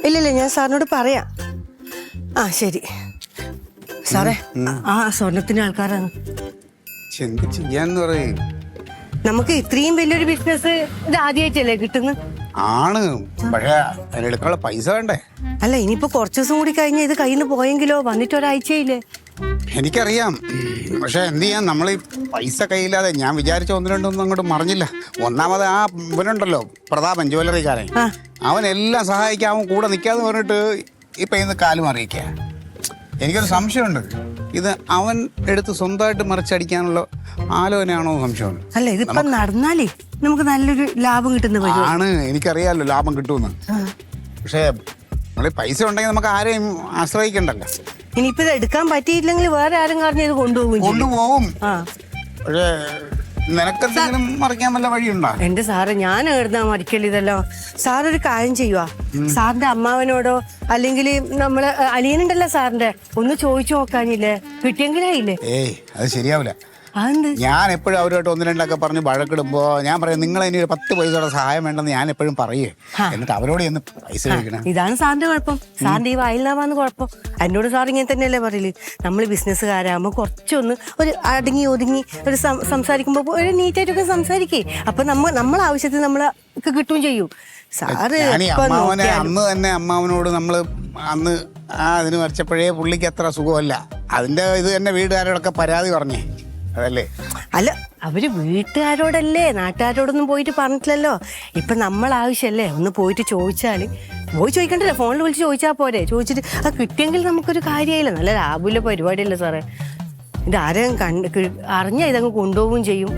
ഇല്ലല്ലേ, ഞാൻ സാറിനോട് പറയാം. ആ ശരി സാറേ. ആ സ്വർണത്തിന്റെ ആൾക്കാരാണ്. എന്ത് ചെയ്യാന്ന് പറയും. നമുക്ക് ഇത്രയും വലിയൊരു ബിസിനസ് ഇത് ആദ്യമായിട്ടല്ലേ കിട്ടുന്നത്? ആണ്, പക്ഷെ അതിനെടുക്കാനുള്ള പൈസ വേണ്ടേ? അല്ല, ഇനിയിപ്പോ കുറച്ചു ദിവസം കൂടി കഴിഞ്ഞ ഇത് കയ്യിൽ നിന്ന് പോയെങ്കിലോ? വന്നിട്ട് ഒരാഴ്ചയില്ലേ? എനിക്കറിയാം, പക്ഷെ എന്ത് ചെയ്യാൻ, നമ്മൾ ഈ പൈസ കയ്യില്ലാതെ ഞാൻ വിചാരിച്ച ഒന്ന് രണ്ടൊന്നും അങ്ങോട്ട് മറിഞ്ഞില്ല. ഒന്നാമത് ആ ഇവനുണ്ടല്ലോ പ്രതാപൻ, ജ്വല്ലറിക്കാരൻ, അവൻ എല്ലാം സഹായിക്കാൻ അവൻ കൂടെ നിൽക്കാന്ന് പറഞ്ഞിട്ട് ഇപ്പൊ ഇന്ന് കാലും അറിയിക്കുക. എനിക്കൊരു സംശയമുണ്ട്, ഇത് അവൻ എടുത്ത് സ്വന്തമായിട്ട് മറിച്ചടിക്കാനുള്ള ആലോചനയാണോ സംശയമുണ്ട്. അല്ല, ഇതിപ്പോ നടന്നാലേ നമുക്ക് നല്ലൊരു ലാഭം കിട്ടുന്ന ആണ്. എനിക്കറിയാമല്ലോ ലാഭം കിട്ടുമെന്ന്. പക്ഷേ നമ്മൾ പൈസ ഉണ്ടെങ്കിൽ നമുക്ക് ആരെയും ആശ്രയിക്കണ്ടല്ലോ. ഇനിയിപ്പോ ഇത് എടുക്കാൻ പറ്റിയില്ലെങ്കിൽ വേറെ ആരും കാരണം ഇത് കൊണ്ടുപോകും. പക്ഷേ നിനക്കെന്തെങ്കിലും മറിക്കാൻ വല്ല വഴിയുണ്ടോ? എന്റെ സാറ്, ഞാൻ എഴുതാ മറിക്കല് ഇതല്ലോ. സാറൊരു കാര്യം ചെയ്യുവാ, സാറിന്റെ അമ്മാവനോടോ അല്ലെങ്കിൽ നമ്മള് അലിയനുണ്ടല്ലോ സാറിന്റെ, ഒന്ന് ചോദിച്ചു നോക്കാനില്ലേ? കിട്ടിയെങ്കിലായില്ലേ? ഏയ്, അത് ശരിയാവില്ല. ഞാൻ എപ്പോഴും അവരുമായിട്ട് ഒന്ന് രണ്ടൊക്കെ പറഞ്ഞ് വഴക്കിടുമ്പോ ഞാൻ പറയാം, നിങ്ങൾ ഇനി ഒരു 10 പൈസയുടെ സഹായം വേണ്ടെന്ന് ഞാൻ എപ്പോഴും പറയേ. എന്നിട്ട് അവരോട് എന്ന് പൈസ ചോദിക്കണം. ഇതാണ് സാറിന്റെ കുഴപ്പം. സാറിന്റെ ഈ വായിലാവാന്ന് കുഴപ്പം. എന്നോട് സാർ ഇങ്ങനെ തന്നെയല്ലേ പറയല്. നമ്മൾ ബിസിനസ്സുകാരാകുമ്പോ കുറച്ചൊന്ന് ഒരു അടങ്ങി ഒതുങ്ങി ഒരു സംസാരിക്കുമ്പോ ഒരു നീറ്റായിട്ടൊക്കെ സംസാരിക്കേ. അപ്പൊ നമ്മൾ ആവശ്യത്തിന് നമ്മളൊക്കെ കിട്ടുകയും ചെയ്യും. സാറ് അന്ന് തന്നെ അമ്മാവനോട് നമ്മള് അന്ന് അതിന് വരച്ചപ്പോഴേ പുള്ളിക്ക് അത്ര സുഖമല്ല. അതിന്റെ ഇത് തന്നെ വീട്ടുകാരോടൊക്കെ പരാതി പറഞ്ഞേ. അതല്ലേ? അല്ല, അവര് വീട്ടുകാരോടല്ലേ, നാട്ടുകാരോടൊന്നും പോയിട്ട് പറഞ്ഞിട്ടില്ലല്ലോ. ഇപ്പൊ നമ്മൾ ആവശ്യമല്ലേ, ഒന്ന് പോയിട്ട് ചോദിച്ചാല്, പോയി ചോദിക്കണ്ടല്ലോ, ഫോണിൽ വിളിച്ച് ചോദിച്ചാൽ പോരെ. ചോദിച്ചിട്ട് അത് കിട്ടിയെങ്കിൽ നമുക്കൊരു കാര്യമായില്ല. നല്ല ലാഭമുള്ള പരിപാടിയല്ലേ സാറേ. ഇത് ആരെയും അറിഞ്ഞാൽ ഇതങ്ങ് കൊണ്ടുപോവുകയും ചെയ്യും.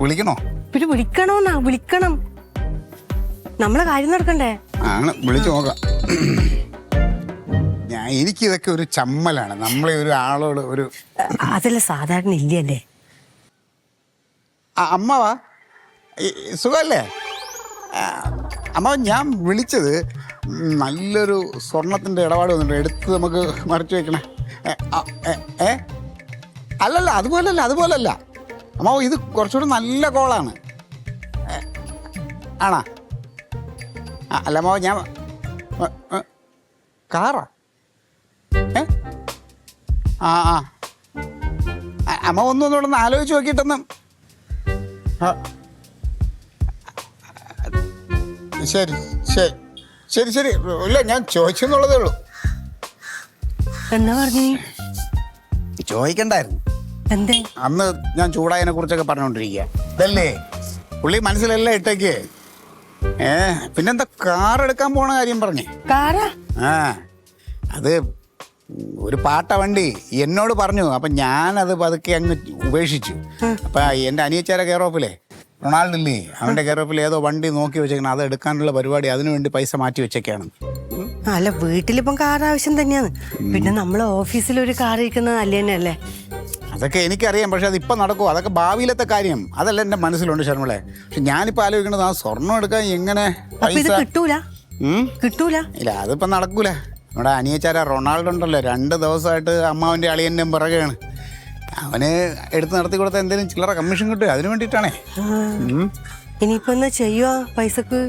വിളിക്കണോ? പിന്നെ വിളിക്കണം. നമ്മളെ കാര്യം നടക്കണ്ടേ? വിളിച്ചു നോക്കാം. എനിക്കിതൊക്കെ ഒരു ചമ്മലാണ്. നമ്മളെ ഒരു ആളോട് ഒരു അതല്ല സാധാരണ ഇല്ലല്ലേ. അമ്മവാ, സുഖല്ലേ? അമ്മ, ഞാൻ വിളിച്ചത് നല്ലൊരു സ്വർണത്തിന്റെ ഇടപാട് വന്നിട്ടുണ്ട്, എടുത്ത് നമുക്ക് മറിച്ച് വെക്കണേ. അല്ലല്ല, അതുപോലല്ല അമ്മ, ഇത് കുറച്ചുകൂടി നല്ല കോളാണ്. ആണോ? അല്ല അമ്മ, ഞാൻ കാറാ? അമ്മ ഒന്നൊന്ന് ആലോചിച്ച് നോക്കിയിട്ടൊന്ന്. ശരി. ഇല്ല, ഞാൻ ചോദിച്ചെന്നുള്ളതേ ഉള്ളൂ. എന്നാ പറഞ്ഞു? ചോദിക്കണ്ടായിരുന്നു. എന്തേ? അന്ന് ഞാൻ ചൂടായതിനെ കുറിച്ചൊക്കെ പറഞ്ഞോണ്ടിരിക്കുക. ഇതല്ലേ പുള്ളി മനസ്സിലെല്ലാം ഇട്ടേക്ക്. പിന്നെന്താ, കാർ എടുക്കാൻ പോണ കാര്യം പറഞ്ഞേ? അത് ഒരു പാട്ട വണ്ടി എന്നോട് പറഞ്ഞു. അപ്പൊ ഞാനത് പതുക്കെ അങ്ങ് ഉപേക്ഷിച്ചു. അപ്പൊ എന്റെ അനിയച്ചാരെ കെയർ ഓഫിലെ റൊണാൾഡില്ലേ, അവന്റെ കെയർ ഓഫിൽ ഏതോ വണ്ടി നോക്കി വെച്ചേക്കണം. അത് എടുക്കാനുള്ള പരിപാടി, അതിനുവേണ്ടി പൈസ മാറ്റി വെച്ചേക്കാണ്. അല്ല, വീട്ടിലിപ്പം കാർ ആവശ്യം തന്നെയാണ്. പിന്നെ നമ്മളെ ഓഫീസിലൊരു കാർ ഇരിക്കുന്നത് അല്ലേ തന്നെയല്ലേ? അതൊക്കെ എനിക്കറിയാം, പക്ഷെ അതിപ്പോൾ നടക്കുമോ? അതൊക്കെ ഭാവിയിലത്തെ കാര്യം. അതല്ല എൻ്റെ മനസ്സിലുണ്ട് ശർമ്മളെ. പക്ഷെ ഞാനിപ്പോൾ ആലോചിക്കുന്നത് ആ സ്വർണം എടുക്കാൻ എങ്ങനെ കിട്ടൂല. ഇല്ല, അതിപ്പോൾ നടക്കൂല. നമ്മുടെ അനിയച്ചാര റൊണാൾഡോ ഉണ്ടല്ലോ, 2 ദിവസമായിട്ട് അമ്മാവൻ്റെ അളിയൻ്റെ പിറകെയാണ്. അവന് എടുത്ത് നടത്തി കൊടുത്താൽ എന്തെങ്കിലും ചില്ലറ കമ്മീഷൻ കിട്ടും. അതിന് വേണ്ടിയിട്ടാണേ. ഇനിയിപ്പോ എന്നാ ചെയ്യുക പൈസക്ക്?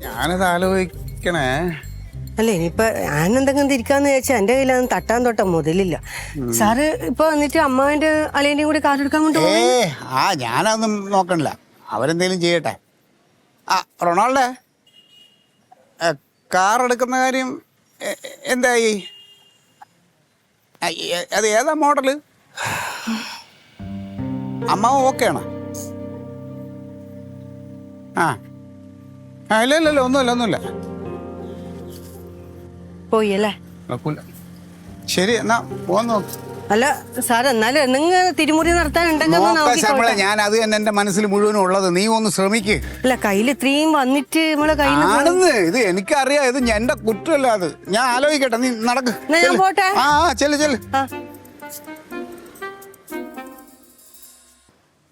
ഞാനത് ആലോചിക്കണേ. അല്ല, ഇനിയിപ്പോ ഞാൻ എന്തെങ്കിലും തിരിക്കാന്ന് ചോദിച്ചാൽ എന്റെ കയ്യിൽ തട്ടാൻ തൊട്ട മുതലില്ല. സാറ് ഇപ്പൊ വന്നിട്ട് അമ്മാവന്റെ അളിയന്റെയും കൂടി കാർ എടുക്കാൻ കൊണ്ടുപോകും. ഞാനതൊന്നും നോക്കണില്ല, അവരെന്തേലും ചെയ്യട്ടെ. റൊണാൾഡോ, കാർ എടുക്കുന്ന കാര്യം എന്തായി? അത് ഏതാ മോഡല്? അമ്മാവ ഓക്കെ ആണോ? ഇല്ല, ഒന്നുമില്ല. പോയി അല്ലേ? ശരി, എന്നാ പോന്നു. അല്ല സാർ, എന്നാലും നിങ്ങൾ തിരുമുറി നടത്താനുണ്ടെങ്കിൽ ഞാൻ അത് തന്നെ എന്റെ മനസ്സിൽ മുഴുവനും ഉള്ളത്. നീ ഒന്ന് ശ്രമിക്ക്. അല്ല, കയ്യിൽ ഇത്രയും വന്നിട്ട് നമ്മളെ കയ്യിൽ ഇത് എനിക്കറിയാം. ഇത് എന്റെ കുറ്റമല്ല. അത് ഞാൻ ആലോചിക്കട്ടെ. നീ നടക്ക്. ഞാൻ പോട്ടെ. ചെല്ല്.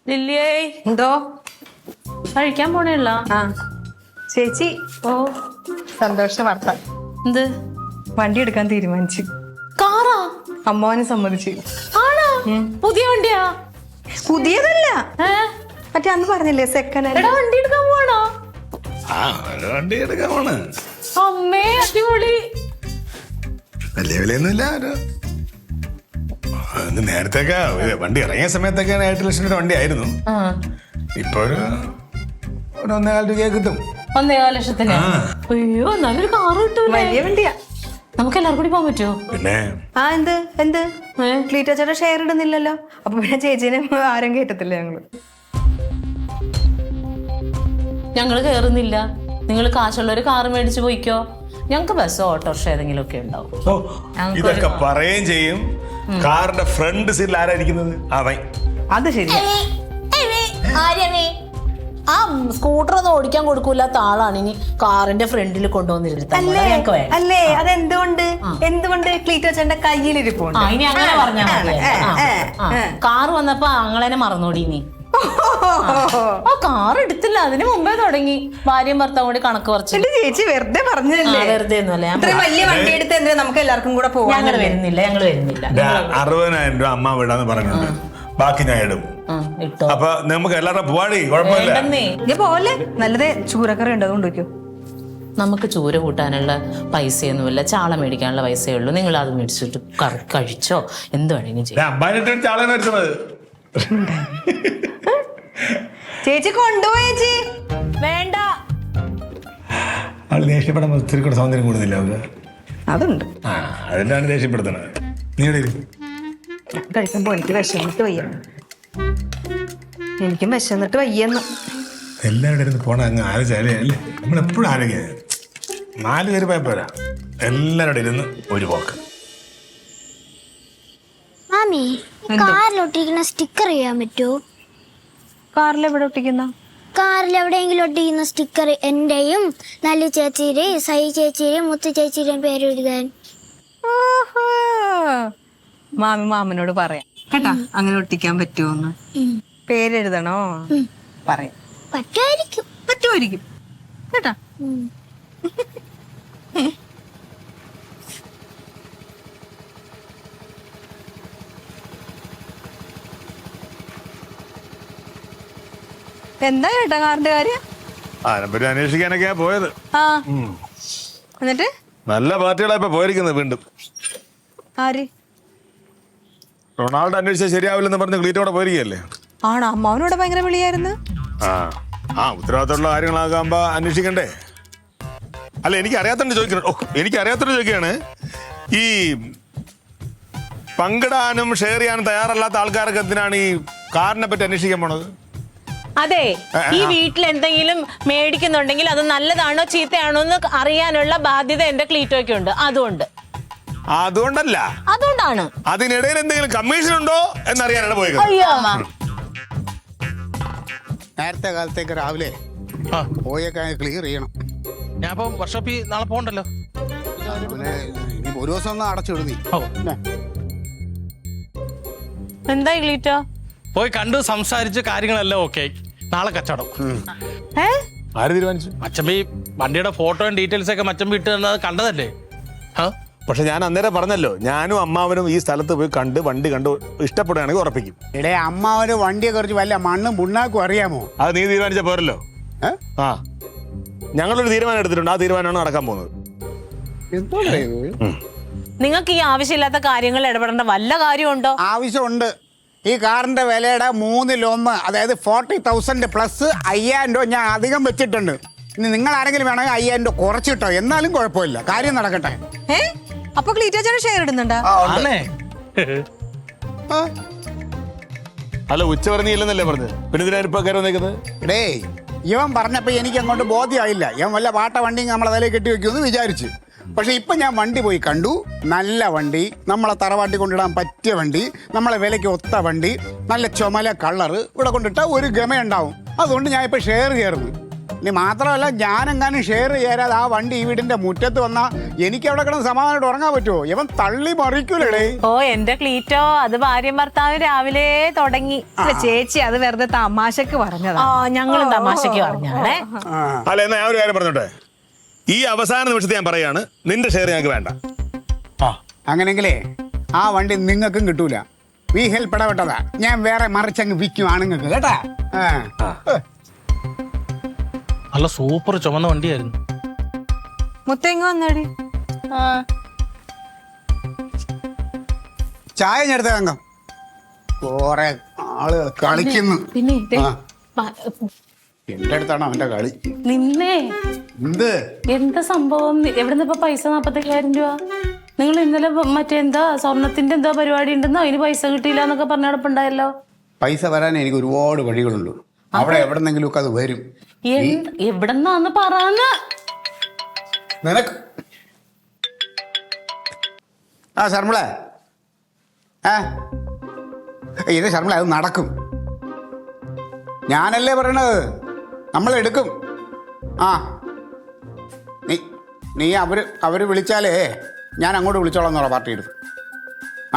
ലില്ലിയേ, എന്തോ കഴിക്കാൻ പോണേല്ല? ചേച്ചി, സന്തോഷ വാർത്ത. എന്ത്? വണ്ടി എടുക്കാൻ തീരുമാനിച്ചു. കാറാ? അമ്മാവനെ സമ്മതിച്ചു. ആണോ? പുതിയ വണ്ടിയാ? പുതിയതല്ല, ഏ? മറ്റേ അന്ന് പറഞ്ഞില്ലേ സെക്കൻഡ് എടാ വണ്ടി എടുക്കാൻ പോവാണോ? വണ്ടി എടുക്കാൻ പോണ്. അമ്മേ അടിപൊളി. വലിയ വിലയൊന്നുമില്ല. നേരത്തെയൊക്കെ വണ്ടി ഇറങ്ങിയ സമയത്തൊക്കെ 8 ലക്ഷം വണ്ടി ആയിരുന്നു. ഇപ്പൊ ഒരു 1.25 രൂപ കിട്ടും. 1.25 ലക്ഷത്തിന്? അയ്യോ നല്ലൊരു കാറ് കിട്ടൂലേ? വലിയ വണ്ടിയാ. നമുക്ക് എല്ലാവർക്കും കൂടി പോകാൻ പറ്റുമോ? പിന്നെ ആ എന്ത് ക്ലീറ്റോ ചേട്ടാ ഷെയർ ഇടുന്നില്ലല്ലോ, അപ്പൊ പിന്നെ ചേച്ചീനെ ആരും കേട്ടത്തില്ല ഞങ്ങള്. ഞങ്ങള് കേറുന്നില്ല. നിങ്ങൾ കാശുള്ളൊരു കാറ് മേടിച്ചു പോയിക്കോ. ഞങ്ങക്ക് ബസ്സോ ഓട്ടോറിക്ഷ ഏതെങ്കിലും ഒക്കെ ഉണ്ടാവും. ഇതൊക്കെ പറയുകയും ചെയ്യും. കാറിന്റെ ഫ്രണ്ട് സീറ്റിൽ ആരായിരിക്കുന്നത്? അവൻ. അത് ശരിയാ. ആ സ്കൂട്ടർ ഒന്നും ഓടിക്കാൻ കൊടുക്കൂലാത്ത ആളാണ് ഇനി കാറിന്റെ ഫ്രണ്ടിൽ കൊണ്ടുവന്നിരുത്താൻ. അല്ലേ എന്തുകൊണ്ട് ക്ലീറ്റോ ചേട്ടന്റെ കയ്യിലിരിപ്പുണ്ട്. ഇനി അങ്ങനെ പറഞ്ഞാ മതി. കാറ് വന്നപ്പോ അങ്ങളെന്നെ മറന്നോടി നീ. ആ കാർ എടുത്തില്ല, അതിന് മുമ്പേ തുടങ്ങി ഭാര്യയും ഭർത്താവും കൂടി കണക്ക് പറിച്ചു. ചേച്ചി വെറുതെ പറഞ്ഞല്ലേ. വെറുതെ ഒന്നുമല്ല. വലിയ വണ്ടി എടുത്ത് എന്തിനാ നമുക്ക് എല്ലാവർക്കും കൂടെ പോവാം. ഞങ്ങള് വരുന്നില്ല. 60,000 രൂപ അമ്മ വിടാന്ന് പറഞ്ഞിട്ടുണ്ട്. ബാക്കി ഞാൻ ഇടും. അപ്പൊ നമുക്ക് എല്ലാവരും പോവാടി, കുഴപ്പമില്ല. പോലെ നല്ലത് ചൂരക്കറി ഉണ്ട്, അതുകൊണ്ട് വയ്ക്കോ. നമുക്ക് ചൂര കൂട്ടാനുള്ള പൈസയൊന്നുമില്ല, ചാള മേടിക്കാനുള്ള പൈസയേ ഉള്ളൂ. നിങ്ങൾ അത് മേടിച്ചിട്ട് കഴിച്ചോ, എന്ത് വേണമെങ്കിലും ചെയ്യും. ചാള മേടിച്ചത് ചേച്ചി കൊണ്ടുപോയി. ചേച്ചി വേണ്ട. ആള് ദേഷ്യപ്പെടാൻ ഒത്തിരി കൂടെ സൗന്ദര്യം കൂടുന്നില്ല അവര്. അതുണ്ട്. അതിലാണ് ദേഷ്യപ്പെടുത്തണത്. നീ കഴിക്കുമ്പോ എനിക്ക് വിശന്നിട്ട് വയ്യ. എനിക്കും വിശന്നിട്ട് വയ്യെന്ന്. എല്ലാവരുടെ ഇരുന്ന് പോണ അങ്ങ് ആലോചിച്ചാലേ അല്ലേ, നമ്മളെപ്പോഴും ആലോചിക്കുക. 4 പേര് പോയാൽ പോരാ, എല്ലാവരുടെ ഇരുന്ന് ഒരു പോക്ക്. മാമി, കാറിലൊട്ടിക്കുന്ന സ്റ്റിക്കർ ചെയ്യാൻ പറ്റുമോ? കാറിൽ എവിടെ ഒട്ടിക്കുന്ന? കാറിൽ എവിടെയെങ്കിലും ഒട്ടിക്കുന്ന സ്റ്റിക്കർ എന്റെയും നല്ല ചേച്ചിയുടെയും സൈ ചേച്ചിയുടെയും മുത്തു ചേച്ചിയുടെയും പേര് എഴുതാൻ. മാമനോട് പറയാം കേട്ടാ, അങ്ങനെ ഒട്ടിക്കാൻ പറ്റുമോന്ന്. പേരെഴുതണോ? പറയാം. പറ്റുമായിരിക്കും കേട്ടാ. എന്താ ചേട്ടാ കാറിന്റെ കാര്യം? അതിനെപ്പറ്റി അന്വേഷിക്കാനൊക്കെയാ പോയത്. എന്നിട്ട് നല്ല പാർട്ടികളാ ഇപ്പൊ പോയിരിക്കുന്നത് വീണ്ടും. ആര്? റൊണാൾഡോ അന്വേഷിച്ചാൽ ശരിയാവില്ലെന്ന് പറഞ്ഞ് ക്ലീറ്റോടെ പോയിരിക്കല്ലേ. ആണോ? അമ്മാവനോട് ഭയങ്കര വിളിയായിരുന്നു. ഉത്തരവാദിത്തമുള്ള കാര്യങ്ങളാകുമ്പോ അന്വേഷിക്കണ്ടേ? അല്ല, എനിക്കറിയാത്തോണ്ട് ചോദിക്കുകയാണ്. ഈ പങ്കിടാനും ഷെയർ ചെയ്യാനും തയ്യാറല്ലാത്ത ആൾക്കാർക്ക് എന്തിനാണ് ഈ കാറിനെ പറ്റി അന്വേഷിക്കാൻ പോണത്? അതെ, ഈ വീട്ടിൽ എന്തെങ്കിലും മേടിക്കുന്നുണ്ടെങ്കിൽ അത് നല്ലതാണോ ചീത്തയാണോ എന്ന് അറിയാനുള്ള ബാധ്യത എന്റെ ക്ലീറ്റോയ്ക്കുണ്ട്. അതുകൊണ്ടാണ്. അതിനിടയിൽ എന്തെങ്കിലും കമ്മീഷൻ ഉണ്ടോ എന്നറിയാനാണ് പോയത്. നേരത്തെ കാലത്തേക്ക് രാവിലെ പോയൊക്കെ ക്ലിയർ ചെയ്യണം. ഞാൻ ഇപ്പൊ വർക്ക്ഷോപ്പിൽ നാളെ പോകണ്ടല്ലോ. ഇനി ഒരു ദിവസം ഒന്ന് അടച്ചിടുന്നീ. എന്തായി ക്ലീറ്റോ? പോയി കണ്ടു സംസാരിച്ച് കാര്യങ്ങളെല്ലാം ഓക്കെ. നാളെ കച്ചവടം. ആര് തീരുമാനിച്ചു? മച്ചമ്പി വണ്ടിയുടെ ഫോട്ടോയും ഡീറ്റെയിൽസ് ഒക്കെ മച്ചമ്പി ഇട്ട് കണ്ടതല്ലേ? പക്ഷെ ഞാൻ അന്നേരം പറഞ്ഞല്ലോ, ഞാനും അമ്മാവനും ഈ സ്ഥലത്ത് പോയി കണ്ട് വണ്ടി കണ്ട് ഇഷ്ടപ്പെടുകയാണെങ്കിൽ ഉറപ്പിക്കും. ഇടേ അമ്മാവന് വണ്ടിയെ കുറിച്ച് വല്ല മണ്ണും പുണ്ണാക്കും അറിയാമോ? അത് നീ തീരുമാനിച്ച പോരല്ലോ. ഞങ്ങളൊരു തീരുമാനം എടുത്തിട്ടുണ്ട്, ആ തീരുമാനമാണ് നടക്കാൻ പോകുന്നത്. നിങ്ങൾക്ക് ഈ ആവശ്യമില്ലാത്ത കാര്യങ്ങൾ ഇടപെടേണ്ട വല്ല കാര്യമുണ്ടോ? ആവശ്യമുണ്ട്. ഈ കാറിന്റെ വിലയുടെ 1/3, അതായത് 40,000 പ്ലസ് 5,000 രൂപ ഞാൻ അധികം വെച്ചിട്ടുണ്ട്. ഇനി നിങ്ങൾ ആരെങ്കിലും വേണമെങ്കിൽ 5,000 രൂപ കുറച്ചിട്ടോ, എന്നാലും കുഴപ്പമില്ല, കാര്യം നടക്കട്ടെ. അപ്പൊ ക്ലീറ്റോ ചേട്ടൻ ഷെയർ ഇടുന്നുണ്ടോ? അല്ല, ഉച്ച പറഞ്ഞില്ലെന്നല്ലേ പറഞ്ഞത്, പിന്നെ ഇതിനാരിപ്പോ കയറി വന്നേക്കുന്നത്? ഡേ, ഇവൻ പറഞ്ഞപ്പോ എനിക്ക് അങ്ങോട്ട് ബോധ്യമായില്ല. ഇവൻ വല്ല പാട്ട വണ്ടി നമ്മളെ തലയിൽ കെട്ടി വെക്കുമെന്ന് വിചാരിച്ചു. പക്ഷെ ഇപ്പൊ ഞാൻ വണ്ടി പോയി കണ്ടു. നല്ല വണ്ടി, നമ്മളെ തറവാട്ടി കൊണ്ടിടാൻ പറ്റിയ വണ്ടി, നമ്മളെ വിലയ്ക്ക് ഒത്ത വണ്ടി, നല്ല ചുമല കളറ്, ഇവിടെ കൊണ്ടിട്ടാൽ ഒരു ഗമയുണ്ടാവും. അതുകൊണ്ട് ഞാൻ ഇപ്പൊ ഷെയർ കയറുന്നു. ഇനി മാത്രമല്ല, ഞാനെങ്ങാനും ഷെയർ ചെയ്യാതെ ആ വണ്ടി ഈ വീടിന്റെ മുറ്റത്ത് വന്നാൽ എനിക്ക് അവിടെ കിടന്ന് സമാധാനമായിട്ട് ഉറങ്ങാൻ പറ്റുമോ? ഇവൻ തള്ളി മറിക്കൂലേ. ഓ എന്റെ ക്ലീറ്റോ, അത് ഭാര്യയും ഭർത്താവും രാവിലെ തുടങ്ങി. ചേച്ചി അത് വെറുതെ തമാശക്ക് പറഞ്ഞതാ. ഞങ്ങളും തമാശക്ക് പറഞ്ഞാണേ. അല്ല, എന്നാ ഞാൻ ഒരു കാര്യം പറഞ്ഞോട്ടെ. ഈ അവസാന നിമിഷത്തെ ഞാൻ പറയാണ്, നിന്റെ ഷെയർ ഞങ്ങൾക്ക് വേണ്ട. അങ്ങനെങ്കിലേ ആ വണ്ടി നിങ്ങൾക്കും കിട്ടൂല. വീഹൽ പിടപെട്ടതാ. ഞാൻ വേറെ മറിച്ചങ്ങ് വിൽക്കും ആണുങ്ങൾക്ക് കേട്ടാ. നല്ല സൂപ്പർ ചുമന്ന വണ്ടിയായിരുന്നു. മുത്തങ്ങ വന്നാടി. ചായ ഞെടുത്ത തങ്കം. കൊറേ ആളുകൾ കളിക്കുന്നു. പിന്നെ എന്റെ അടുത്താണ് അവന്റെ കളി. നിന്നേ എന്ത് എന്താ സംഭവം? എവിടുന്ന് ഇപ്പൊ പൈസ 45,000 രൂപ? നിങ്ങൾ ഇന്നലെ മറ്റെന്താ സ്വർണത്തിന്റെ എന്താ പരിപാടി ഉണ്ടെന്നോ അതിന് പൈസ കിട്ടിയില്ല എന്നൊക്കെ പറഞ്ഞിടപ്പുണ്ടായല്ലോ. പൈസ വരാൻ എനിക്ക് ഒരുപാട് വഴികളുണ്ട്. അവിടെ എവിടെന്നെങ്കിലും ഒക്കെ അത് വരും. എവിടെന്നാന്ന് പറയാന്ന് നിനക്ക് ആ ശർമ്മള ഇത് ശർമ്മള അത് നടക്കും. ഞാനല്ലേ പറയണത്. നമ്മളെടുക്കും. ആ നീ അവര് വിളിച്ചാലേ ഞാൻ അങ്ങോട്ട് വിളിച്ചോളാം എന്നുള്ള പാർട്ടി എടുക്കും.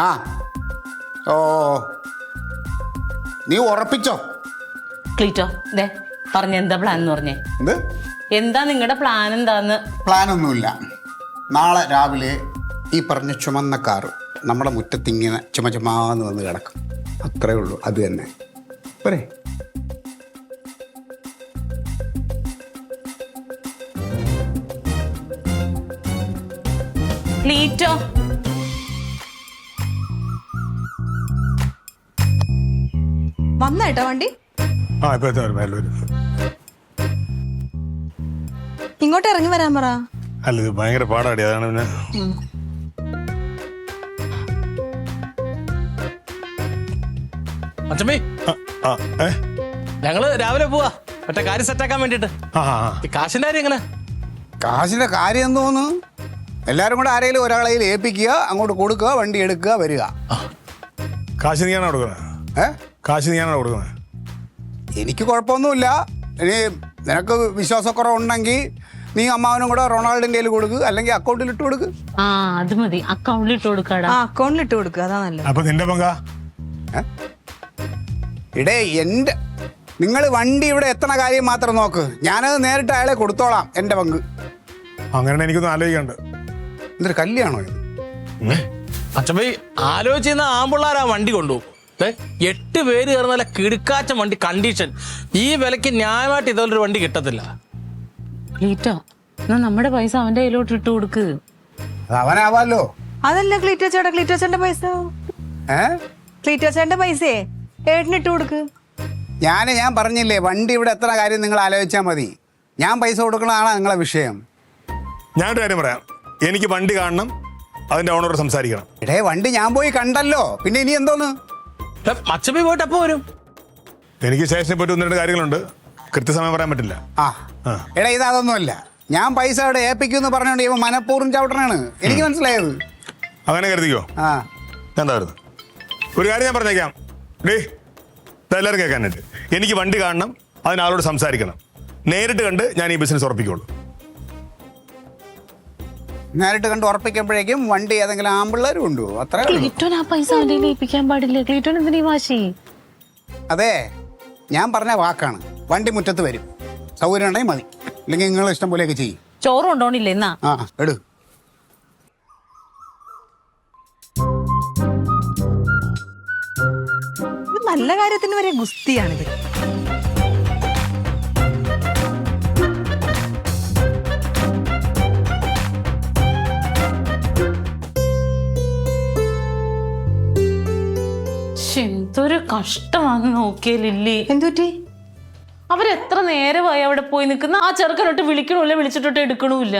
ആ ഓ നീ ഉറപ്പിച്ചോ? ക്ലീറ്റോ ദേ പറഞ്ഞ എന്താ പ്ലാൻ എന്ന് പറഞ്ഞേ. എന്ത് എന്താ നിങ്ങളുടെ പ്ലാൻ? എന്താന്ന്? പ്ലാനൊന്നുമില്ല. നാളെ രാവിലെ ഈ പറഞ്ഞ ചുമന്ന കാറ് നമ്മുടെ മുറ്റത്തിങ്ങനെ ചുമചുമാന്ന് വന്ന് കിടക്കും. അത്രേ ഉള്ളൂ. അത് തന്നെ പോരെ. ക്ലീറ്റോ വന്നേട്ടാ വണ്ടി. ആ ഇപ്പൊ വരും. ഇങ്ങോട്ട് ഇറങ്ങി വരാൻ പറ. അല്ല ഇത് ഭയങ്കര പാടാടി, അതാണ് പിന്നെ. അച്ഛമ്മേ ഞങ്ങള് രാവിലെ പോവാ മറ്റേ കാര്യം സെറ്റാക്കാൻ വേണ്ടിട്ട്. ഈ കാശിന്റെ കാര്യം എങ്ങനെ? കാശിന്റെ കാര്യം എന്തോന്ന്? എല്ലാരും കൂടെ ആരെങ്കിലും ഒരാളെ ഏൽപ്പിക്കുക, അങ്ങോട്ട് കൊടുക്കുക, വണ്ടി എടുക്കുക, വരിക. കാശ് നീയാണോ കൊടുക്കുന്നത്? കാശ് നീയാണോ കൊടുക്കുന്നത്? എനിക്ക് കുഴപ്പമൊന്നുമില്ല. ഇനി നിനക്ക് വിശ്വാസക്കുറവുണ്ടെങ്കിൽ നീ അമ്മാവനും കൂടെ റൊണാൾഡിന്റെ കയ്യിൽ കൊടുക്കുക, അല്ലെങ്കിൽ അക്കൗണ്ടിൽ ഇട്ട് കൊടുക്കുക. ആ അത് മതി. അക്കൗണ്ടിൽ ഇട്ട് കൊടുക്കാടാ. അക്കൗണ്ടിൽ ഇട്ട് കൊടുക്കുക, അതാ നല്ലത്. അപ്പൊ നിന്റെ പങ്കാ? ഇടേ എന്റെ നിങ്ങൾ വണ്ടി ഇവിടെ എത്തണ കാര്യം മാത്രം നോക്ക്. ഞാനത് നേരിട്ട് അയാളെ കൊടുത്തോളാം എന്റെ പങ്ക്. അങ്ങനെ എനിക്കൊന്നും ആലോചിക്കണ്ട്. എന്തൊരു കല്യാണോ ഇത്? അച്ഛമ്മ ആലോചിച്ചിരുന്ന ആമ്പിള്ളാരാ വണ്ടി കൊണ്ടുപോകും. 8 പേര് കയറുന്ന കിടുക്കാച്ച വണ്ടി കണ്ടീഷൻ. ഈ വിലക്ക് ന്യായമായിട്ട് ഇതുപോലൊരു വണ്ടി കിട്ടത്തില്ല. ക്ലീറ്റോ എന്നാ നമ്മുടെ പൈസ അവന്റെ കയ്യിലോട്ട് ഇട്ട് കൊടുക്ക്. അത് അവനാവാലോ. അതല്ല ക്ലീറ്റോ ചേട്ടാ, ക്ലീറ്റോ ചേട്ടന്റെ പൈസ. ക്ലീറ്റോ ചേട്ടന്റെ പൈസയെ ഏട്ടനിട്ട് കൊടുക്ക്. ഞാൻ പറഞ്ഞില്ലേ, വണ്ടി ഇവിടെ എത്ര കാര്യം നിങ്ങൾ ആലോചിച്ചാൽ മതി. ഞാൻ പൈസ കൊടുക്കണതാണ് നിങ്ങളെ വിഷയം. ഞാനൊരു കാര്യം പറയാം. എനിക്ക് വണ്ടി കാണണം, അതിന്റെ ഓണറോട് സംസാരിക്കണം. ഇടേ വണ്ടി ഞാൻ പോയി കണ്ടല്ലോ, പിന്നെ ഇനി എന്തോന്ന്? അച്ഛമ്മ പോയിട്ട് അപ്പൊ വരും. എനിക്ക് സ്റ്റേഷനിൽ പോയിട്ട് 1-2 കാര്യങ്ങളുണ്ട്, കൃത്യസമയം പറയാൻ പറ്റില്ല. എടാ ഇത് അതൊന്നുമല്ല. ഞാൻ പൈസ അവിടെ ഏൽപ്പിക്കുമെന്ന് പറഞ്ഞോണ്ട് ഇവ മനഃപൂർവ്വം ചവിട്ടനാണ്. എനിക്ക് മനസ്സിലായത്. അങ്ങനെ കരുതിക്കോ. എന്താ വരുന്നത്? ഒരു കാര്യം ഞാൻ പറഞ്ഞേക്കാം. ഡേ എല്ലാവരും കേൾക്കാനായിട്ട്, എനിക്ക് വണ്ടി കാണണം, അതിനാളോട് സംസാരിക്കണം. നേരിട്ട് കണ്ട് ഞാൻ ഈ ബിസിനസ് ഉറപ്പിക്കുള്ളൂ. നേരിട്ട് കണ്ട് ഉറപ്പിക്കുമ്പോഴേക്കും വണ്ടി ഏതെങ്കിലും ആമ്പിള്ളേർ കൊണ്ടുപോകും. അത്ര ക്ലീറ്റോൻ ആ പൈസ അവന്റെ കയ്യിൽ ഏൽപ്പിക്കാൻ പാടില്ല. ക്ലീറ്റോൻ എന്തിനീ വാശി? അതെ, ഞാൻ പറഞ്ഞ വാക്കാണ്. വണ്ടി മുറ്റത്ത് വരും. സൗകര്യം ഉണ്ടെങ്കിൽ മതി, അല്ലെങ്കിൽ നിങ്ങൾ ഇഷ്ടം പോലെയൊക്കെ ചെയ്യും. ചോറ് കൊണ്ടോണില്ല എന്നാ? എടു. നല്ല കാര്യത്തിന് വരെ ഗുസ്തിയാണിത്. എന്തൊരു കഷ്ടമാണെന്ന് നോക്കിയല്ലേ. എന്തുപറ്റി? അവരെത്ര നേരമായി അവിടെ പോയി നിൽക്കുന്ന. ആ ചെറുക്കനോട്ട് വിളിക്കണമില്ല, വിളിച്ചിട്ടോട്ട് എടുക്കണമില്ല.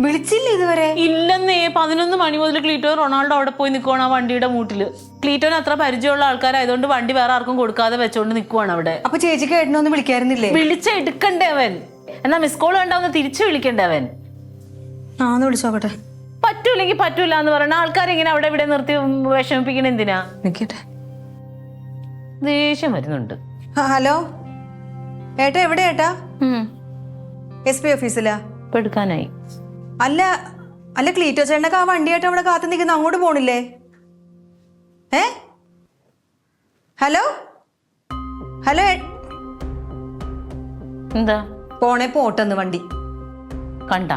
വിളിച്ചില്ല ഇതുവരെ? ഇല്ലെന്നേ. 11 മണി മുതൽ ക്ലീറ്റോ റൊണാൾഡോ അവിടെ പോയി നിൽക്കുവാണ് ആ വണ്ടിയുടെ മൂട്ടില്. ക്ലീറ്റോന് അത്ര പരിചയമുള്ള ആൾക്കാരായതുകൊണ്ട് വണ്ടി വേറെ ആർക്കും കൊടുക്കാതെ വെച്ചോണ്ട് നിൽക്കുവാണ് അവിടെ. അപ്പൊ ചേച്ചിക്ക് ഏട്ടനൊന്നും വിളിക്കാറുന്നില്ലേ? വിളിച്ചെടുക്കണ്ടേ അവൻ? എന്നാ മിസ് കോൾ കണ്ടാവുന്ന തിരിച്ചു വിളിക്കണ്ടേ അവൻ? ഒന്ന് വിളിച്ചോക്കട്ടെ. പറ്റൂല്ലെങ്കിൽ പറ്റൂല എന്ന് പറഞ്ഞ ആൾക്കാരെ ഇങ്ങനെ അവിടെ ഇവിടെ നിർത്തി വിഷമിപ്പിക്കണ എന്തിനാ? നിക്കട്ടെ, ദേഷ്യം വരുന്നുണ്ട്. ഹലോ ഏട്ടാ, എവിടെ ഏട്ടാ? SP ഓഫീസിലാ. ഇപ്പൊ എടുക്കാനായി. അല്ല അല്ല ക്ലീറ്റോ ചേട്ടനൊക്കെ ആ വണ്ടിയായിട്ട് അവിടെ കാത്തു നിൽക്കുന്ന, അങ്ങോട്ട് പോണില്ലേ? ഹലോ ഹലോ എന്താ? പോണേ പോട്ടെന്ന് വണ്ടി. കണ്ട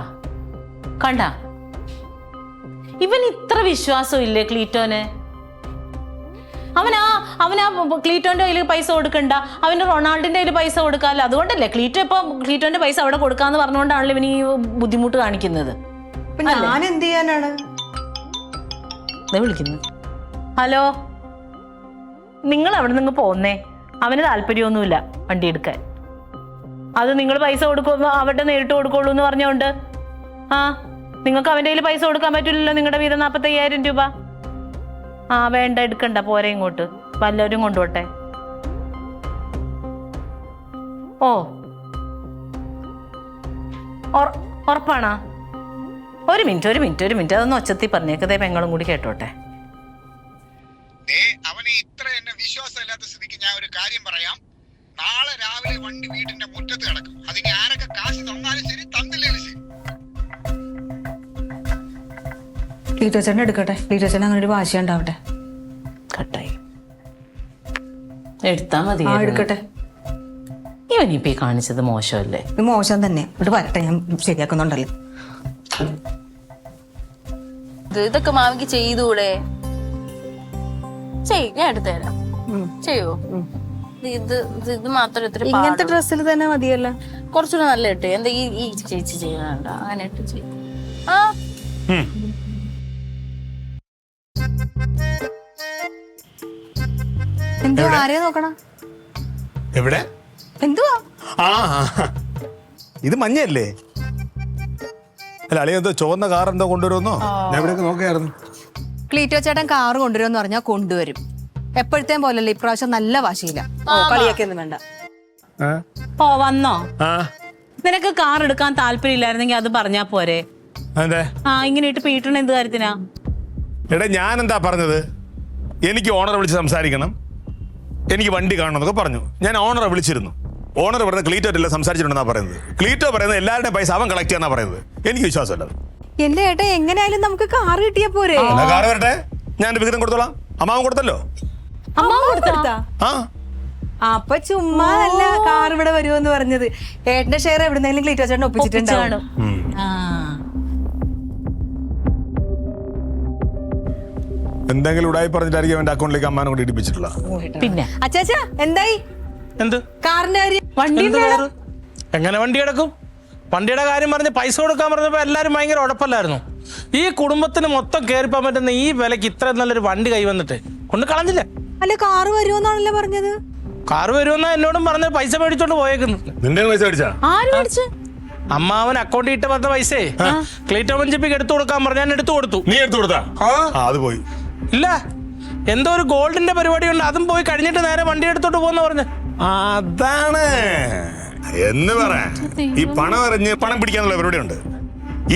ഇവൻ ഇത്ര വിശ്വാസം ഇല്ലേ ക്ലീറ്റോന്? അവനാ ക്ലീറ്റോന്റെ കയ്യിൽ പൈസ കൊടുക്കണ്ട, അവന് റൊണാൾഡിന്റെ കയ്യിൽ പൈസ കൊടുക്കാമല്ലോ. അതുകൊണ്ടല്ലേ ക്ലീറ്റോന്റെ പൈസ അവിടെ കൊടുക്കാന്ന് പറഞ്ഞുകൊണ്ടാണല്ലോ ഇവന് ഈ ബുദ്ധിമുട്ട് കാണിക്കുന്നത്. ഞാൻ എന്ത് ചെയ്യാനാണ്? വിളിക്കുന്നു. ഹലോ, നിങ്ങൾ അവിടെ നിന്ന് പോന്നേ. അവന് താല്പര്യമൊന്നുമില്ല വണ്ടി എടുക്കാൻ. അത് നിങ്ങൾ പൈസ കൊടുക്കുമ്പോ അവരുടെ നേരിട്ട് കൊടുക്കുള്ളൂ എന്ന് പറഞ്ഞോണ്ട്. നിങ്ങൾക്ക് അവന്റെ കയ്യിൽ പൈസ കൊടുക്കാൻ പറ്റില്ലല്ലോ, നിങ്ങളുടെ വീതം 45,000 രൂപ. വേണ്ട, എടുക്കണ്ട, പോരെ ഇങ്ങോട്ട്, വല്ലവരും കൊണ്ടുപോട്ടെ. ഓ, ഉറപ്പാണോ? ഒരു മിനിറ്റ്, അതൊന്ന് ഒച്ചത്തി പറഞ്ഞേക്കതേ, പെങ്ങളും കൂടി കേട്ടോട്ടെ. അവന് ഇത്ര എന്നെ വിശ്വാസമില്ലാത്ത സ്ഥിതിക്ക് ഞാൻ ഒരു കാര്യം പറയാം. നാളെ രാവിലെ വണ്ടി വീടിന്റെ മുറ്റത്ത് കിടക്കും. അതിന് ആരൊക്കെ കാശ് തന്നാലും ശരി, തന്നില്ലേലും ശരി. ക്ലീറ്റോച്ചേട്ടൻ എടുക്കട്ടെ. ക്ലീറ്റോച്ചേട്ടൻ അങ്ങനെ ഒരു വാശി ഉണ്ടാവട്ടെ. കട്ടായി എടുത്താ മതി. എടുക്കട്ടെ. ഇവനിപ്പോ ഈ കാണിച്ചത് മോശമല്ലേ? ഇത് മോശം തന്നെ. ഇവിടെ വരട്ടെ, ഞാൻ ശരിയാക്കുന്നുണ്ടല്ലോ. ഇതൊക്കെ മാവിക്ക് ചെയ്തൂടെ? ഞാൻ എടുത്തുതരാം. ചെയ്യോ? ഇത് മാത്രം ഇങ്ങനത്തെ ഡ്രസ്സിൽ തന്നെ മതിയല്ലോ. കുറച്ചുകൂടെ നല്ല ഇട്ട്. എന്താ ഈ ചേച്ചി ചെയ്യണ്ട, അങ്ങനെ ഇട്ട് ചെയ്യും. എന്തോ ആരെയാ നോക്കണ? എവിടെ? എന്തുവാ? ഇത് മഞ്ഞല്ലേ? അല്ല, അളിയ എന്തോ ചുവന്ന കാർ എന്തോ കൊണ്ടുവരുമെന്നോ? ഞാൻ ഇവിടെയൊക്കെ നോക്കിയായിരുന്നു. ക്ലീറ്റോ ചേട്ടൻ കാറ് കൊണ്ടുവരുമെന്ന് പറഞ്ഞാൽ കൊണ്ടുവരും. എപ്പോഴത്തേം പോലല്ലേ, ഇപ്രാവശ്യം നല്ല വാശിയില്ല. കളിയൊക്കെ ഒന്നും വേണ്ട. വന്നോ? നിനക്ക് കാർ എടുക്കാൻ താല്പര്യം ഇല്ലായിരുന്നെങ്കിൽ അത് പറഞ്ഞാ പോരെ? ഇങ്ങനെ ഇട്ട് പീട്ടണ എന്ത് കാര്യത്തിനാ? എടാ, ഞാൻ എന്താ പറഞ്ഞത്? എനിക്ക് ഓണറെ വിളിച്ച് സംസാരിക്കണം, എനിക്ക് വണ്ടി കാണണം എന്നൊക്കെ പറഞ്ഞു. ഞാൻ ഓണറെ വിളിച്ചിരുന്നു. ഓണർ പറഞ്ഞത് ക്ലീറ്റോ എല്ലാം സംസാരിച്ചിട്ടുണ്ടെന്നാ പറയുന്നത്. ക്ലീറ്റോ പറയുന്നത് എല്ലാവരുടെയും പൈസ അവൻ കളക്ട് ചെയ്യാന്നാ പറയുന്നത്. എനിക്ക് വിശ്വാസമല്ല. എന്റെ ഏട്ടാ, എങ്ങനെയായാലും നമുക്ക് കാർ കിട്ടിയാ പോരെ? കാർ വരട്ടെ, ഞാൻ വിഹിതം കൊടുത്തോളാം. അമ്മാവൻ കൊടുത്തല്ലോ. അപ്പൊ ചുമ്മാ അല്ല കാർ ഇവിടെ വരുമെന്ന് പറഞ്ഞത്. ഏട്ടന്റെ ഷെയർ എവിടുന്നെങ്കിലും ക്ലീറ്റോ ചേട്ടൻ ഒപ്പിച്ചിട്ടുണ്ടാവും. എന്തെങ്കിലും ഉടായി പറഞ്ഞിട്ടായിരിക്കും അവന്റെ അക്കൗണ്ടിലേക്ക് അമ്മാനെ കൊണ്ട് ഇടിപ്പിച്ചിട്ടുള്ള. പിന്നെ അച്ചാച്ചാ, എന്തായി എന്ത് കാറിന്റെ കാര്യം? വണ്ടി എങ്ങനെ വണ്ടി കിടക്കും? വണ്ടിയുടെ കാര്യം പറഞ്ഞ് പൈസ കൊടുക്കാൻ പറഞ്ഞപ്പോ എല്ലാരും ഭയങ്കര ഉടപ്പല്ലായിരുന്നു. ഈ കുടുംബത്തിന് മൊത്തം കയറിപ്പോൻ പറ്റുന്ന ഈ വിലക്ക് ഇത്ര നല്ലൊരു വണ്ടി കൈ വന്നിട്ട് കൊണ്ട് കളഞ്ഞില്ല. അല്ല, കാറ് വരുമെന്നാണല്ലോ പറഞ്ഞത്. കാറ് വരുമെന്നാ എന്നോടും പറഞ്ഞ പൈസ മേടിച്ചോണ്ട് പോയേക്കുന്നു. നിന്റെ പൈസ മേടിച്ചാ? ആര് മേടിച്ചു? അമ്മാവൻ അക്കൗണ്ടിൽ ഇട്ട് വന്ന പൈസേ ക്ലീറ്റോ മഞ്ചിപ്പിക്ക് എടുത്തു കൊടുക്കാൻ പറഞ്ഞ ഞാൻ എടുത്തു കൊടുത്തു. നീ എടുത്തു കൊടുത്താ? അത് പോയി. ഇല്ല, എന്തോ ഒരു ഗോൾഡിന്റെ പരിപാടി ഉണ്ട്, അതും പോയി കഴിഞ്ഞിട്ട് നേരെ വണ്ടി എടുത്തോട്ട് പോന്ന പറഞ്ഞു. അതാണ് എന്ന് പറയാൻ. ഈ പണം എറിഞ്ഞ് പണം പിടിക്കാനുള്ള പരിപാടി ഉണ്ട്.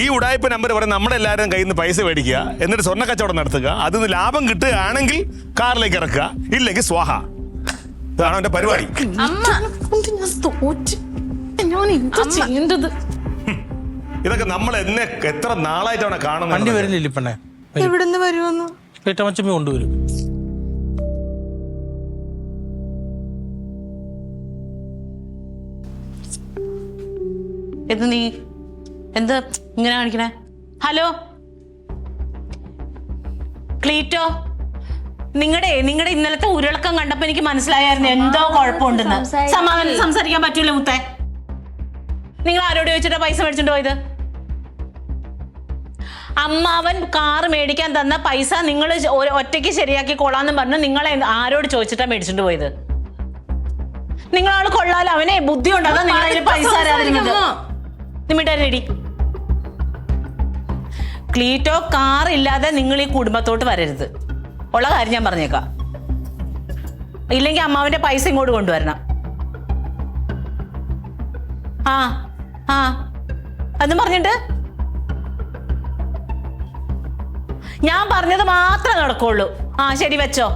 ഈ ഉടായ്പ നമ്പർ പറഞ്ഞ് നമ്മുടെ എല്ലാവരും കയ്യിൽ നിന്ന് പൈസ മേടിക്കുക, എന്നിട്ട് സ്വർണ്ണ കച്ചവടം നടത്തുക, അതിൽ നിന്ന് ലാഭം കിട്ടുകയാണെങ്കിൽ കാറിലേക്ക് ഇറക്കുക, ഇല്ലെങ്കിൽ സ്വാഹ. ഇതാണ് അവന്റെ പരിപാടി. ഇതൊക്കെ നമ്മൾ എന്നെ എത്ര നാളായിട്ടാണ് കാണുന്നത്. വണ്ടി വരുന്നില്ല പെണ്ണെ. എവിടുന്ന് വരുമെന്ന് ക്ലീറ്റോ മച്ചമ്പി കൊണ്ടുവരും. ഇത് നീ എന്ത് ഇങ്ങനെ കാണിക്കണേ? ഹലോ ക്ലീറ്റോ, നിങ്ങളുടെ ഇന്നലത്തെ ഉരുളക്കം കണ്ടപ്പോ എനിക്ക് മനസ്സിലായിരുന്നു എന്തോ കുഴപ്പമുണ്ടെന്ന്. സമാധാനം സംസാരിക്കാൻ പറ്റൂല മുത്തേ. നിങ്ങൾ ആരോട് ചോദിച്ചിട്ടാ പൈസ മേടിച്ചോണ്ട് പോയത്? അമ്മാവൻ കാറ് മേടിക്കാൻ തന്ന പൈസ നിങ്ങൾ ഒറ്റയ്ക്ക് ശരിയാക്കി കൊള്ളാന്ന് പറഞ്ഞു. നിങ്ങളെ ആരോട് ചോദിച്ചിട്ടാ മേടിച്ചോണ്ട് പോയത്? നിങ്ങളാള് കൊള്ളാലോ, അവനെ ബുദ്ധി ഉണ്ടോ? നിങ്ങളതിന് പൈസ നിമിടടി. ക്ലീറ്റോ, കാർ ഇല്ലാതെ നിങ്ങൾ ഈ കുടുംബത്തോട്ട് വരരുത്. ഉള്ള കാര്യം ഞാൻ പറഞ്ഞേക്കാം. ഇല്ലെങ്കിൽ അമ്മാവന്റെ പൈസ ഇങ്ങോട്ട് കൊണ്ടുവരണം. അതും പറഞ്ഞിട്ട് ഞാൻ പറഞ്ഞത് മാത്രമേ നടക്കുള്ളൂ. ശരി, വെച്ചോ.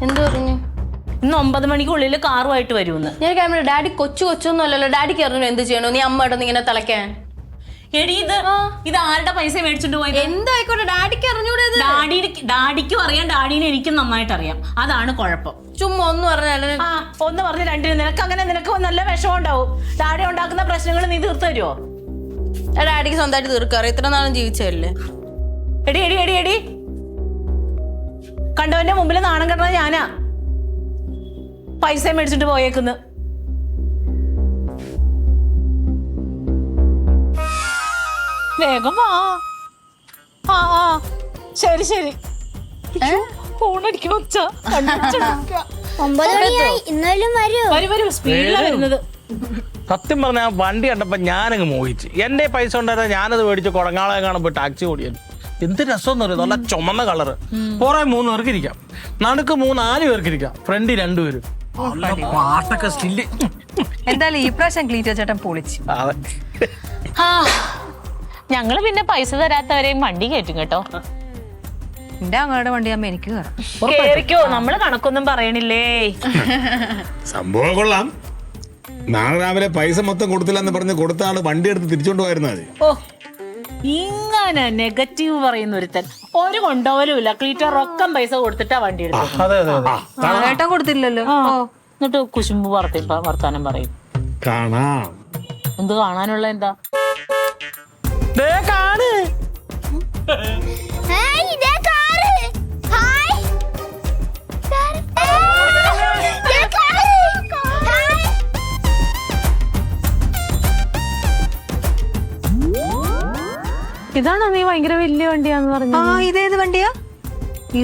എന്ത് പറഞ്ഞു? ഇന്ന് 9 മണിക്കുള്ളിൽ കാറുമായിട്ട് വരുമെന്ന്. ഞാൻ ക്യാമറ ഡാഡി കൊച്ചൊന്നും അല്ലല്ലോ. ഡാഡിക്ക് അറിഞ്ഞു എന്ത് ചെയ്യണോ? നീ അമ്മയോടൊന്ന് ഇങ്ങനെ തിളയ്ക്കാൻ. എടി, ഇത് ആരുടെ പൈസ മേടിച്ചിട്ട് പോയത്? എന്തായിക്കോട്ടെ, ഡാഡിക്ക് അറിഞ്ഞൂടെ? ഡാഡിക്കും അറിയാം, ഡാഡിനെ എനിക്കും നന്നായിട്ട് അറിയാം. അതാണ് കുഴപ്പം. ചുമ്മാ ഒന്ന് പറഞ്ഞാൽ ഒന്ന് പറഞ്ഞ് രണ്ടിനും നിനക്ക് നല്ല വിഷമം ഉണ്ടാവും. ഡാഡി ഉണ്ടാക്കുന്ന പ്രശ്നങ്ങൾ നീ തീർത്തു തരുമോ? ഡാഡിക്ക് സ്വന്തമായിട്ട് തീർക്കാറ്, ഇത്ര നാളും ജീവിച്ചതല്ലേ. എടി എടി എടി എടി, കണ്ടവന്റെ മുമ്പിൽ നാണം കെട്ടണത് ഞാനാ. പൈസ മേടിച്ചിട്ട് പോയേക്കുന്നു. വേഗം വാ. ആ ആ ശരി ശരി. ഫോണടിക്കണ ഒച്ച 9 മണിയായി, ഇന്നാലും വരൂ. വരൂ സ്പീഡിലാ വരുന്നത്. സത്യം പറഞ്ഞ ആ വണ്ടി കണ്ടപ്പോ ഞാനങ്ങ് മോഹിച്ച്. എന്റെ പൈസ ഉണ്ടായിരുന്ന ഞാനത് മേടിച്ച് കൊടങ്ങാളെ കാണുമ്പോ ടാക്സി ഓടിയാലും എന്ത് രസം അറിയാം. നല്ല ചുമന്ന കളറ്, പുറേ 3 പേർക്ക് ഇരിക്കാം, നടുക്ക് 4 പേർക്ക് ഇരിക്കാം, ഫ്രണ്ട് 2 പേരും. പാട്ടൊക്കെ സ്റ്റില്. എന്തായാലും ഈ പ്രാവശ്യം ക്ലീറ്റോ ചേട്ടൻ പൊളിച്ച്. അതെ. ഞങ്ങള് പിന്നെ പൈസ തരാത്തവരെയും വണ്ടി കയറ്റും കേട്ടോ. എന്റെ അങ്ങയുടെ വണ്ടിയാകുമ്പോ എനിക്ക് കയറാം. കേറിക്കോ, നമ്മള് കണക്കൊന്നും പറയണില്ലേ. സംഭവം കൊള്ളാം. നാളെ രാവിലെ പൈസ മൊത്തം കൊടുത്തില്ലെന്ന് പറഞ്ഞ് കൊടുത്ത ആള് വണ്ടി എടുത്ത് തിരിച്ചോണ്ട് പോയിരുന്നാ മതി. ഓ, ഇങ്ങനെ നെഗറ്റീവ് പറയുന്ന ഒരുത്തൻ ഒരു കൊണ്ടുപോലും ഇല്ല. ക്ലീറ്റർ റൊക്കം പൈസ കൊടുത്തിട്ടാ വണ്ടി എടുത്തത്. അതെ അതെ അതെ. ചേട്ടൻ കൊടുത്തില്ലല്ലോ. എന്നിട്ട് കുശുമ്പ് വർത്താനം പറയും. കാണാം. എന്ത് കാണാനുള്ള എന്താ? ദേ കാണ്. ഏയ്, ഇതേ കാറ്. ഹായ്. കാറ്. ഏയ്, ഇതേ കാറ്. ഹായ്. ഇതാണോ നീ ഭയങ്കര വലിയ വണ്ടിയാന്ന് പറഞ്ഞു? ഇതേത് വണ്ടിയാ?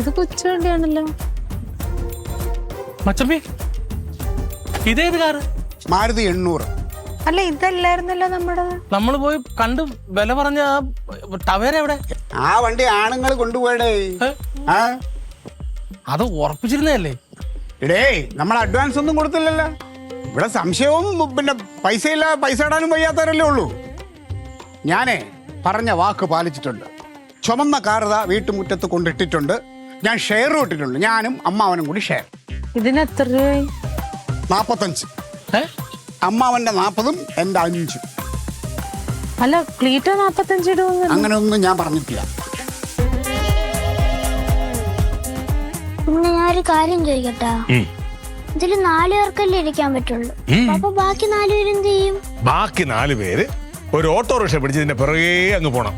ഇത് കൊച്ചു വണ്ടിയാണല്ലോ. മച്ചമ്പി, ഇതേത് കാറ്? മാരുതി 800. അല്ല, ഇതല്ലായിരുന്നല്ലോ നമ്മുടെ. നമ്മള് പോയി കണ്ട് വില പറഞ്ഞ ആ ടവേര എവിടെ? ആ വണ്ടി ആണുങ്ങൾ കൊണ്ടുപോയടേ. ആ അത് ഉറപ്പിച്ചിരുന്നതല്ലേ? ഇടേ, നമ്മൾ അഡ്വാൻസ് ഒന്നും കൊടുത്തില്ലല്ലോ. ഇവിടെ സംശയവും പിന്നെ പൈസ ഇടാനും വയ്യാത്തവരല്ലേ ഉള്ളൂ. ഞാനേ പറഞ്ഞ വാക്ക് പാലിച്ചിട്ടുണ്ട്. ചുമന്ന കാറുതാ വീട്ടുമുറ്റത്ത് കൊണ്ടിട്ടിട്ടുണ്ട്. ഞാൻ ഷെയർ ഇട്ടിട്ടുണ്ട്. ഞാനും അമ്മാവനും കൂടി ഷെയർ. ഇതിന് എത്ര രൂപയായി? 45. അമ്മാവന്റെ 40ഉം എന്റെ 5. അല്ല, ക്ലീറ്റോ 45 ഇടുവോ? അങ്ങനെ ഒന്നും ഞാൻ പറഞ്ഞിട്ടില്ല. പിന്നെ ഞാനൊരു കാര്യം ചോദിക്കട്ടാ. ഇതില് 4 പേർക്കല്ലേ ഇരിക്കാൻ പറ്റുള്ളൂ. അപ്പൊ ബാക്കി 4 പേര് എന്ത് ചെയ്യും? ബാക്കി 4 പേര് ഒരു ഓട്ടോറിക്ഷ പിടിച്ച് ഇതിന്റെ പിറകെ അങ്ങ് പോണം.